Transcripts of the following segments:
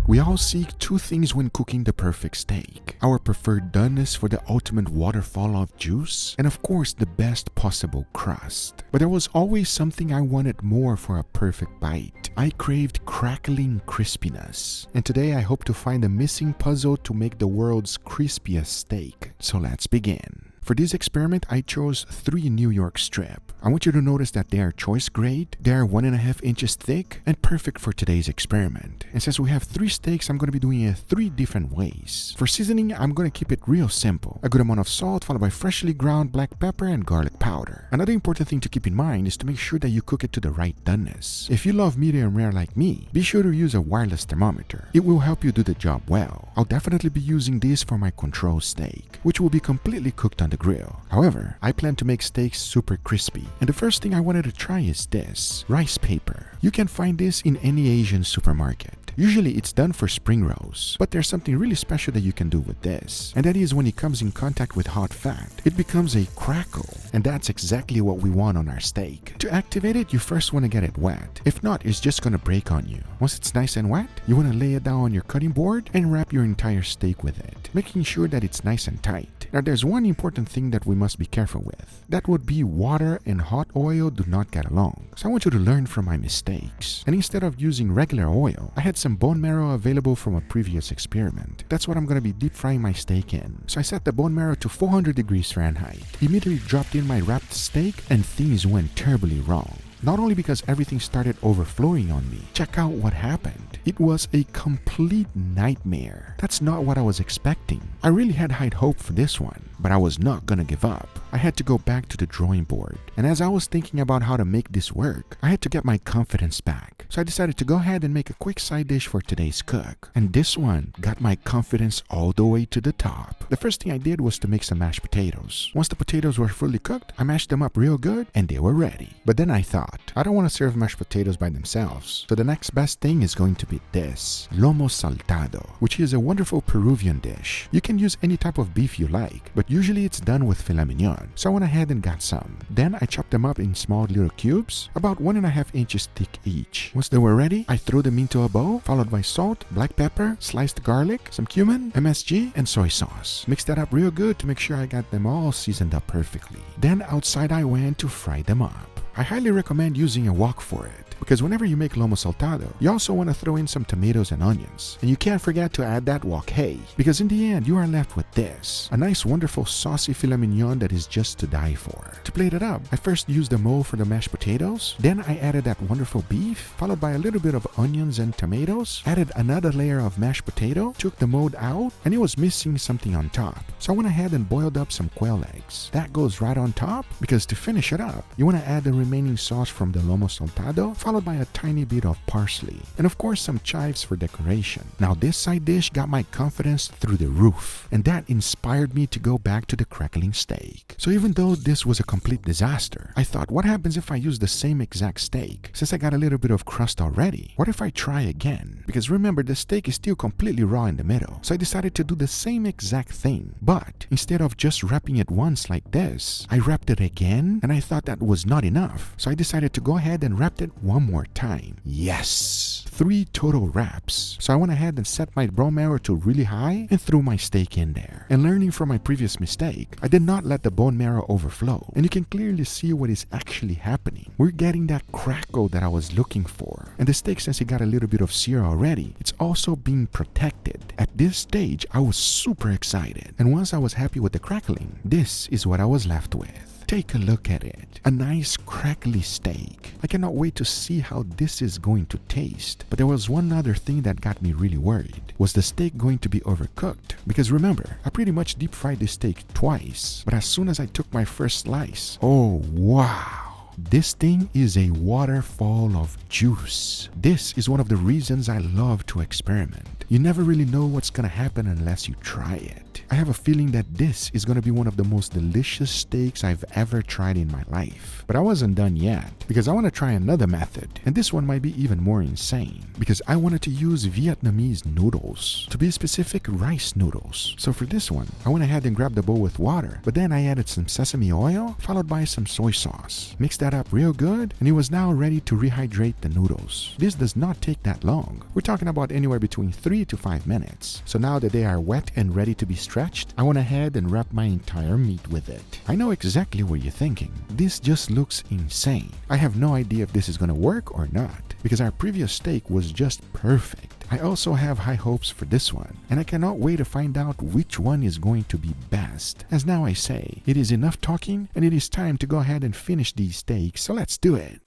We all seek two things when cooking the perfect steak: our preferred doneness for the ultimate waterfall of juice, and of course the best possible crust. But there was always something I wanted more for a perfect bite. I craved crackling crispiness. And today I hope to find the missing puzzle to make the world's crispiest steak. So let's begin. For this experiment, I chose 3 New York strip. I want you to notice that they are choice grade, they are 1.5 inches thick, and perfect for today's experiment. And since we have 3 steaks, I'm going to be doing it 3 different ways. For seasoning, I'm going to keep it real simple. A good amount of salt followed by freshly ground black pepper and garlic powder. Another important thing to keep in mind is to make sure that you cook it to the right doneness. If you love medium rare like me, be sure to use a wireless thermometer. It will help you do the job well. I'll definitely be using this for my control steak, which will be completely cooked on the grill. However, I plan to make steaks super crispy, and the first thing I wanted to try is this rice paper. You can find this in any Asian supermarket. Usually it's done for spring rolls, but there's something really special that you can do with this, and that is when it comes in contact with hot fat, it becomes a crackle, and that's exactly what we want on our steak. To activate it, you first want to get it wet. If not, it's just gonna break on you. Once it's nice and wet, you want to lay it down on your cutting board and wrap your entire steak with it, making sure that it's nice and tight. Now there's one important thing that we must be careful with. That would be water and hot oil do not get along. So I want you to learn from my mistakes. And instead of using regular oil, I had some bone marrow available from a previous experiment. That's what I'm going to be deep frying my steak in. So I set the bone marrow to 400 degrees Fahrenheit. Immediately dropped in my wrapped steak and things went terribly wrong. Not only because everything started overflowing on me, check out what happened. It was a complete nightmare. That's not what I was expecting. I really had high hope for this one, but I was not gonna give up. I had to go back to the drawing board. And as I was thinking about how to make this work, I had to get my confidence back. So I decided to go ahead and make a quick side dish for today's cook. And this one got my confidence all the way to the top. The first thing I did was to make some mashed potatoes. Once the potatoes were fully cooked, I mashed them up real good and they were ready. But then I thought, I don't want to serve mashed potatoes by themselves. So the next best thing is going to be this lomo saltado, which is a wonderful Peruvian dish. You can use any type of beef you like, but usually it's done with filet mignon. So I went ahead and got some. Then I chopped them up in small little cubes, about 1.5 inches thick each. Once they were ready, I threw them into a bowl, followed by salt, black pepper, sliced garlic, some cumin, MSG, and soy sauce. Mixed that up real good to make sure I got them all seasoned up perfectly. Then outside I went to fry them up. I highly recommend using a wok for it, because whenever you make lomo saltado, you also want to throw in some tomatoes and onions. And you can't forget to add that wok hay, because in the end, you are left with this, a nice wonderful saucy filet mignon that is just to die for. To plate it up, I first used the mold for the mashed potatoes, then I added that wonderful beef, followed by a little bit of onions and tomatoes, added another layer of mashed potato, took the mold out, and it was missing something on top. So I went ahead and boiled up some quail eggs. That goes right on top, because to finish it up, you want to add the remaining sauce from the lomo saltado, followed by a tiny bit of parsley, and of course some chives for decoration. Now this side dish got my confidence through the roof, and that inspired me to go back to the crackling steak. So even though this was a complete disaster, I thought, what happens if I use the same exact steak? Since I got a little bit of crust already, what if I try again? Because remember, the steak is still completely raw in the middle. So I decided to do the same exact thing, but instead of just wrapping it once like this, I wrapped it again, and I thought that was not enough. So I decided to go ahead and wrap it one more time. Yes! 3 total wraps. So I went ahead and set my bone marrow to really high and threw my steak in there. And learning from my previous mistake, I did not let the bone marrow overflow. And you can clearly see what is actually happening. We're getting that crackle that I was looking for. And the steak, since it got a little bit of sear already, it's also being protected. At this stage, I was super excited. And once I was happy with the crackling, this is what I was left with. Take a look at it. A nice crackly steak. I cannot wait to see how this is going to taste. But there was one other thing that got me really worried. Was the steak going to be overcooked? Because remember, I pretty much deep fried this steak twice. But as soon as I took my first slice, oh wow! This thing is a waterfall of juice. This is one of the reasons I love to experiment. You never really know what's gonna happen unless you try it. I have a feeling that this is gonna be one of the most delicious steaks I've ever tried in my life. But I wasn't done yet, because I want to try another method, and this one might be even more insane, because I wanted to use Vietnamese noodles, to be specific, rice noodles. So for this one, I went ahead and grabbed a bowl with water, but then I added some sesame oil, followed by some soy sauce. Mixed that up real good, and it was now ready to rehydrate the noodles. This does not take that long. We're talking about anywhere between 3 to 5 minutes. So now that they are wet and ready to be stretched, I went ahead and wrapped my entire meat with it. I know exactly what you're thinking. This just looks insane. I have no idea if this is gonna work or not, because our previous steak was just perfect. I also have high hopes for this one, and I cannot wait to find out which one is going to be best. As now I say, it is enough talking, and it is time to go ahead and finish these steaks, so let's do it.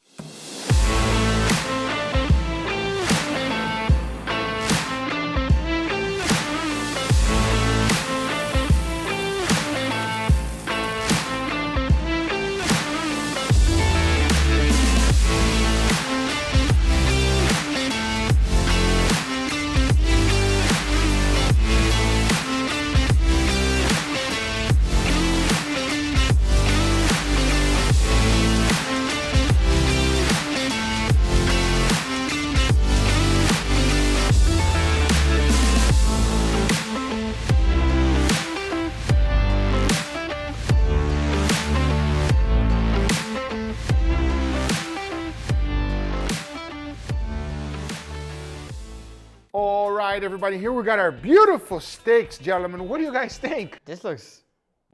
All right, everybody, here we got our beautiful steaks, gentlemen. What do you guys think? This looks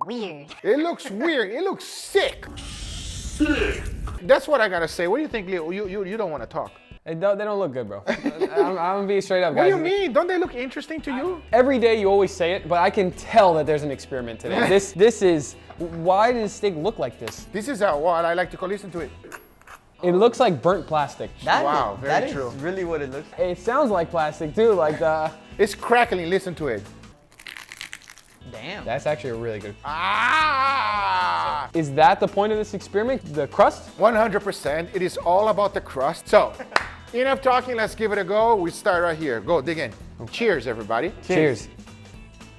weird. It looks weird. It looks sick. Sick. That's what I gotta say. What do you think, Leo? You don't want to talk. They don't look good, bro. I'm gonna be straight up, guys. What do you mean? Don't they look interesting to you? Every day you always say it, but I can tell that there's an experiment today. This is, why does steak look like this? This is what I like to call. Listen to it. It looks like burnt plastic. Wow, very true. That is really what it looks like. It sounds like plastic too, like the... It's crackling. Listen to it. Damn. That's actually a really good... Ah! Is that the point of this experiment? The crust? 100%. It is all about the crust. So, enough talking. Let's give it a go. We start right here. Go, dig in. Cheers, everybody. Cheers.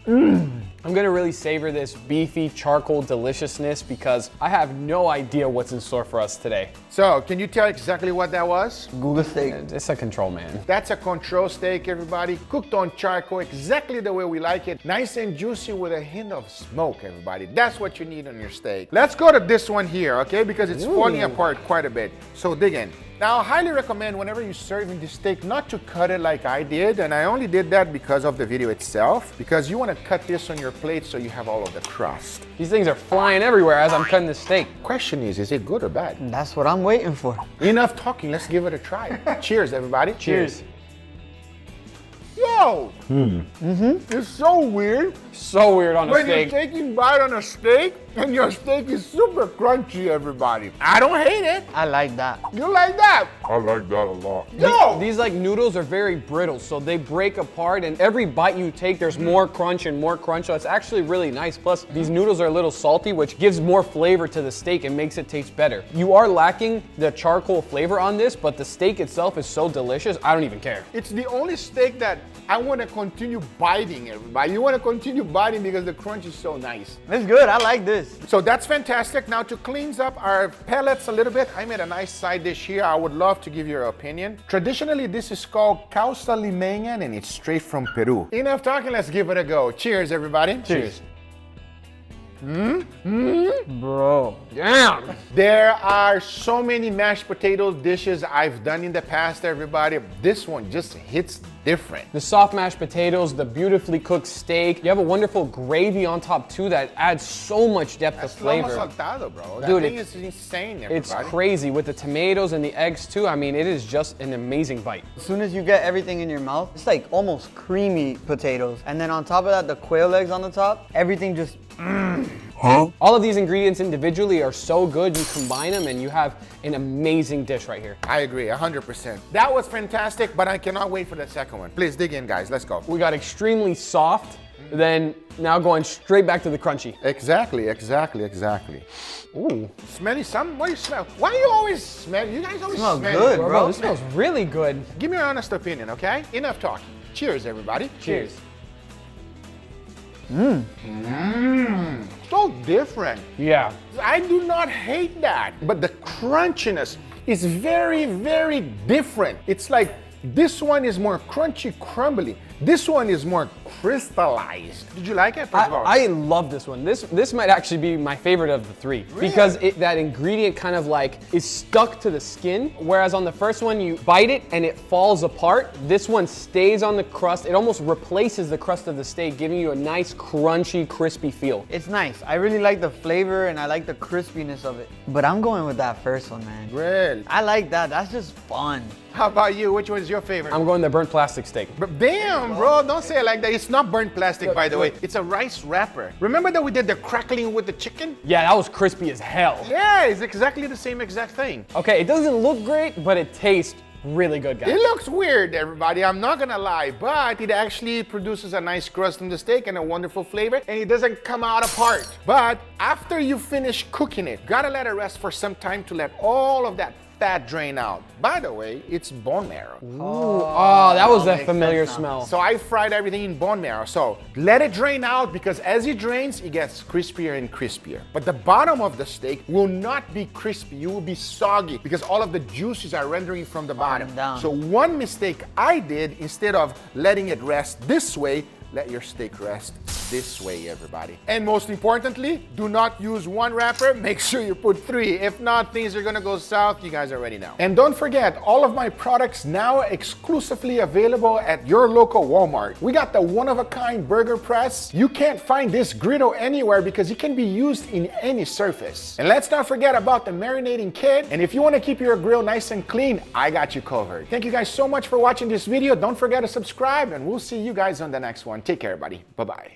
I'm gonna really savor this beefy charcoal deliciousness because I have no idea what's in store for us today. So, can you tell exactly what that was? Guga steak. It's a control, man. That's a control steak, everybody. Cooked on charcoal, exactly the way we like it. Nice and juicy with a hint of smoke, everybody. That's what you need on your steak. Let's go to this one here, okay? Because it's falling apart quite a bit. So dig in. Now, I highly recommend whenever you're serving this steak not to cut it like I did, and I only did that because of the video itself, because you want to cut this on your plate so you have all of the crust. These things are flying everywhere as I'm cutting this steak. Question is it good or bad? That's what I'm waiting for. Enough talking, let's give it a try. Cheers, everybody. Cheers. Yo! It's so weird. So weird on a When steak. you're taking bite on a steak, and your steak is super crunchy, everybody. I don't hate it. I like that. You like that? I like that a lot. Yo! These like noodles are very brittle, so they break apart, and every bite you take, there's more crunch and more crunch, so it's actually really nice. Plus, these noodles are a little salty, which gives more flavor to the steak and makes it taste better. You are lacking the charcoal flavor on this, but the steak itself is so delicious, I don't even care. It's the only steak that I want to continue biting, everybody. You want to continue biting because the crunch is so nice. It's good. I like this. So that's fantastic. Now to cleanse up our pellets a little bit, I made a nice side dish here. I would love to give you your opinion. Traditionally, this is called causa limeña, and it's straight from Peru. Enough talking, let's give it a go. Cheers, everybody. Cheers. Bro. Damn! There are so many mashed potato dishes I've done in the past, everybody. This one just hits different. The soft mashed potatoes, the beautifully cooked steak. You have a wonderful gravy on top too that adds so much depth of flavor. Lomo saltado, bro. That Dude, thing is insane, everybody. It's crazy with the tomatoes and the eggs too. I mean, it is just an amazing bite. As soon as you get everything in your mouth, it's like almost creamy potatoes. And then on top of that, the quail eggs on the top, everything just... All of these ingredients individually are so good, you combine them and you have an amazing dish right here. I agree, 100%. That was fantastic, but I cannot wait for the second one. Please dig in, guys. Let's go. We got extremely soft, then now going straight back to the crunchy. Exactly. Ooh. Smelly something? What do you smell? Why do you always smell? You guys always Smells smell good, it. bro. This smells really good. Give me your honest opinion, okay? Enough talking. Cheers, everybody. Cheers. So different. Yeah. I do not hate that, but the crunchiness is very, very different. It's like this one is more crunchy, crumbly. This one is more crystallized. Did you like it? First of all? I love this one. This might actually be my favorite of the three because that ingredient kind of like is stuck to the skin. Whereas on the first one, you bite it and it falls apart. This one stays on the crust. It almost replaces the crust of the steak, giving you a nice, crunchy, crispy feel. It's nice. I really like the flavor and I like the crispiness of it. But I'm going with that first one, man. Really? I like that. That's just fun. How about you? Which one is your favorite? I'm going the burnt plastic steak. But damn, bro, don't say it like that. It's not burnt plastic, by the way. It's a rice wrapper. Remember that we did the crackling with the chicken? Yeah, that was crispy as hell. Yeah, it's exactly the same exact thing. Okay, it doesn't look great, but it tastes really good, guys. It looks weird, everybody. I'm not gonna lie, but it actually produces a nice crust on the steak and a wonderful flavor, and it doesn't come out apart. But after you finish cooking it, gotta let it rest for some time to let all of that fat drain out. By the way, it's bone marrow. Oh, that was a makes familiar sense now. smell. So I fried everything in bone marrow. So let it drain out because as it drains, it gets crispier and crispier. But the bottom of the steak will not be crispy. You will be soggy because all of the juices are rendering from the bottom. down. So one mistake I did, instead of letting it rest this way, let your steak rest this way, everybody. And most importantly, do not use one wrapper. Make sure you put 3. If not, things are gonna go south. You guys already know. And don't forget, all of my products now exclusively available at your local Walmart. We got the one-of-a-kind burger press. You can't find this griddle anywhere because it can be used in any surface. And let's not forget about the marinating kit. And if you wanna keep your grill nice and clean, I got you covered. Thank you guys so much for watching this video. Don't forget to subscribe and we'll see you guys on the next one. Take care, everybody. Bye-bye.